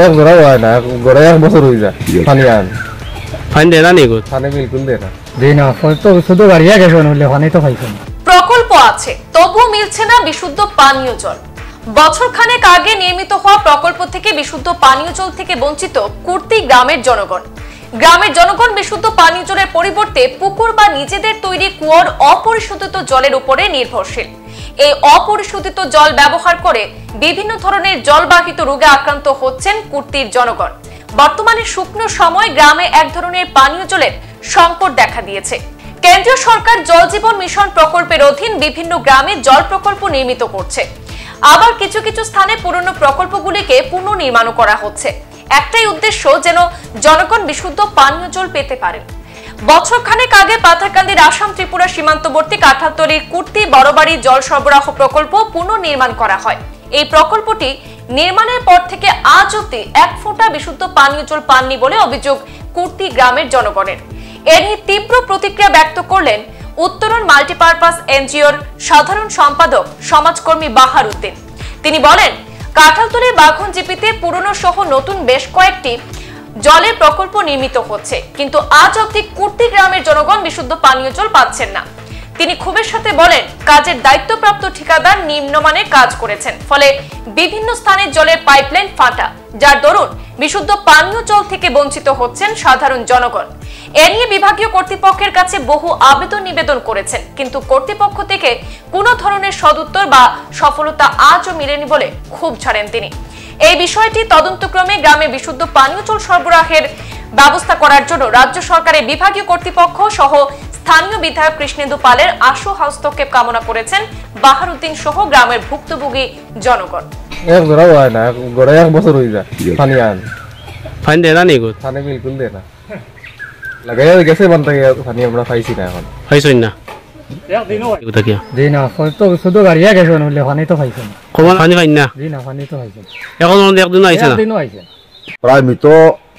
এক জোড়াও হয় না, গড়ে 1 বছর হয়ে যায় পানি আন পানি দেয় না নিগো, পানি বিলকুল দেয় না। জি না, তো শুধু গাড়িয়া গেছে হলে পানি তো পাইছেন। প্রকল্প আছে তবুও মিলছে না বিশুদ্ধ পানীয় জল। বছর খানেক আগে নির্মিত হওয়া প্রকল্প থেকে বিশুদ্ধ পানীয় জল থেকে বঞ্চিত কুর্তি গ্রামের জনগণ। গ্রামের জনগণ বিশুদ্ধ পানীয় জলের পরিবর্তে পুকুর বা নিজেদের তৈরি কুয়োর অপরিশোধিত জলের উপরে নির্ভরশীল। এই অপরিশোধিত জল ব্যবহার করে বিভিন্ন ধরনের জলবাহিত রোগে আক্রান্ত হচ্ছেন কুর্তির জনগণ। বর্তমানে শুকনো সময় গ্রামে এক ধরনের পানীয় জলের সংকট দেখা দিয়েছে। কেন্দ্রীয় সরকার জল জীবন মিশন প্রকল্পের অধীন বিভিন্ন গ্রামে জল প্রকল্প নির্মিত করছে। আবার কিছু কিছু স্থানে পুরনো প্রকল্পগুলিকে পুনর্নির্মাণ করা হচ্ছে। একটাই উদ্দেশ্য, যেন জনগণ বিশুদ্ধ পানীয় জল পেতে পারেন। বছর খানেক আগে পাথারকান্দির আসাম ত্রিপুরা সীমান্তবর্তী কাঁঠালতলির কুর্তি বড়বাড়ি জল সরবরাহ প্রকল্প পুনর্নির্মাণ করা হয়। এই প্রকল্পটি নির্মাণের পর থেকে আজ অবধি 1 ফোঁটা বিশুদ্ধ পানীয় জল পাননি বলে অভিযোগ কুর্তি গ্রামের জনগণের। এ নিয়ে তীব্র প্রতিক্রিয়া ব্যক্ত করলেন উত্তরণ মাল্টিপারপাস এনজিওর সাধারণ সম্পাদক সমাজকর্মী বাহার উদ্দিন। তিনি বলেন, কাঁঠালতলির বাঘন জিপিতে পুরনো সহ নতুন বেশ কয়েকটি জলের প্রকল্প নির্মিত হচ্ছে, কিন্তু আজ অবধি কুর্তি গ্রামের জনগণ বিশুদ্ধ পানীয় জল পাচ্ছেন না। তিনি ক্ষোভের সাথে বলেন, কাজের দায়িত্বপ্রাপ্ত ঠিকাদার নিম্নমানের কাজ করেছেন, ফলে বিভিন্ন স্থানে জলের পাইপলাইন ফাটা, যার দরুন বিশুদ্ধ পানীয় জল থেকে বঞ্চিত হচ্ছেন সাধারণ জনগণ। এ নিয়ে বিভাগীয় কর্তৃপক্ষের কাছে বহু আবেদন নিবেদন করেছেন, কিন্তু কর্তৃপক্ষ থেকে কোনো ধরনের সদুত্তর বা সফলতা আজও মেলেনি বলে ক্ষোভ ঝাড়েন তিনি। এই বিষয়টি তদন্তক্রমে গ্রামে বিশুদ্ধ পানীয় জল সরবরাহের ব্যবস্থা করার জন্য রাজ্য সরকারের বিভাগীয় কর্তৃপক্ষ সহ স্থানীয় বিধায়ক কৃষ্ণেন্দু পালের আশু হস্তক্ষেপ কামনা করেছেন বাহার উদ্দিন সহ গ্রামের ভুক্তভোগী জনগণ। এক জোড়াও হয় না, গড়ে 1 বছর হয়ে যায় পানি আন পানি দেয় না নিগো, পানি বিলকুল দেয় না। লাগাইয়া গেছে বান থেকে পানি আমরা পাইছি না, এখন পাইছই না। জি না, তো শুধু গাড়িয়া গেছে হলে পানি তো পাইছেন। কমান পানি পাই না। জি না, পানি তো পাইছেন। এখন একদিন আইছে না, একদিনও আইছে। প্রায় মৃত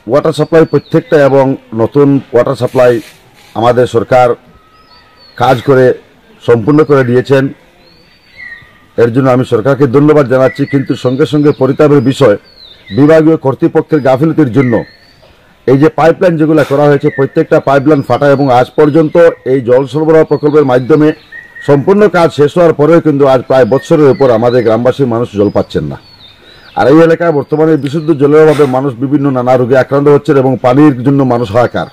ওয়াটার সাপ্লাই প্রত্যেকটা এবং নতুন ওয়াটার সাপ্লাই আমাদের সরকার কাজ করে সম্পূর্ণ করে দিয়েছেন। এর জন্য আমি সরকারকে ধন্যবাদ জানাচ্ছি, কিন্তু সঙ্গে সঙ্গে পরিতাপের বিষয় বিভাগীয় কর্তৃপক্ষের গাফিলতির জন্য এই যে পাইপলাইন যেগুলো করা হয়েছে প্রত্যেকটা পাইপলাইন ফাটা, এবং আজ পর্যন্ত এই জল সরবরাহ প্রকল্পের মাধ্যমে সম্পূর্ণ কাজ শেষ হওয়ার পরেও কিন্তু আজ প্রায় বছরের উপর আমাদের গ্রামবাসীর মানুষ জল পাচ্ছেন না। আর এই এলাকায় বর্তমানে বিশুদ্ধ জলের অভাবে মানুষ বিভিন্ন নানা রোগে আক্রান্ত হচ্ছেন এবং পানির জন্য মানুষ হাহাকার।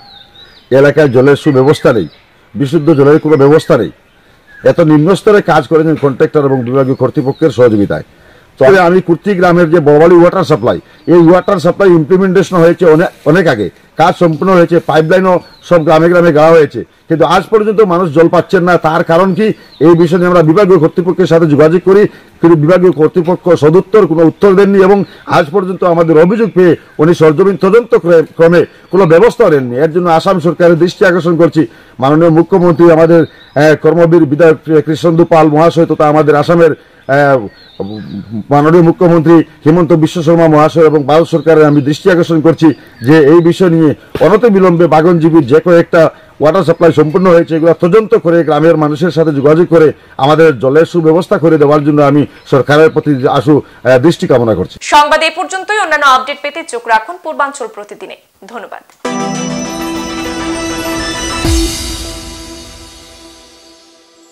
এলাকায় জলের সুব্যবস্থা নেই, বিশুদ্ধ জলের কোনো ব্যবস্থা নেই। এত নিম্ন স্তরে কাজ করেছেন কন্ট্রাক্টর এবং বিভাগীয় কর্তৃপক্ষের সহযোগিতায়। তবে আমি কুর্তি গ্রামের যে বড়বাড়ি ওয়াটার সাপ্লাই, এই ওয়াটার সাপ্লাই ইমপ্লিমেন্টেশন হয়েছে অনেক আগে, কাজ সম্পূর্ণ হয়েছে, পাইপলাইনও সব গ্রামে গ্রামে গাওয়া হয়েছে, কিন্তু আজ পর্যন্ত মানুষ জল পাচ্ছেন না। তার কারণ কি? এই বিষয়ে আমরা বিভাগীয় কর্তৃপক্ষের সাথে যোগাযোগ করি, কিন্তু বিভাগীয় কর্তৃপক্ষ সদুত্তর কোনো উত্তর দেননি, এবং আজ পর্যন্ত আমাদের অভিযোগ পেয়ে উনি সরজমিন তদন্ত ক্রমে কোনো ব্যবস্থা নেননি। এর জন্য আসাম সরকারের দৃষ্টি আকর্ষণ করছি। মাননীয় মুখ্যমন্ত্রী, আমাদের কর্মবীর বিধায়ক কৃষ্ণেন্দু পাল মহাশয় তথা আমাদের আসামের মাননীয় মুখ্যমন্ত্রী হিমন্ত বিশ্ব শর্মা মহাশয় এবং ভারত সরকারের আমি দৃষ্টি আকর্ষণ করছি যে এই বিষয় নিয়ে অনতিবিলম্বে বাগনজীবীর যে কয়েকটা ওয়াটার সাপ্লাই সম্পূর্ণ হয়েছে এগুলো তদন্ত করে গ্রামের মানুষের সাথে যোগাযোগ করে আমাদের জলের সুব্যবস্থা করে দেওয়ার জন্য আমি সরকারের প্রতি আশু দৃষ্টি কামনা করছি। সংবাদ এই পর্যন্তই। অন্যান্য আপডেট পেতে চোখ রাখুন পূর্বাঞ্চল প্রতিদিনে। ধন্যবাদ।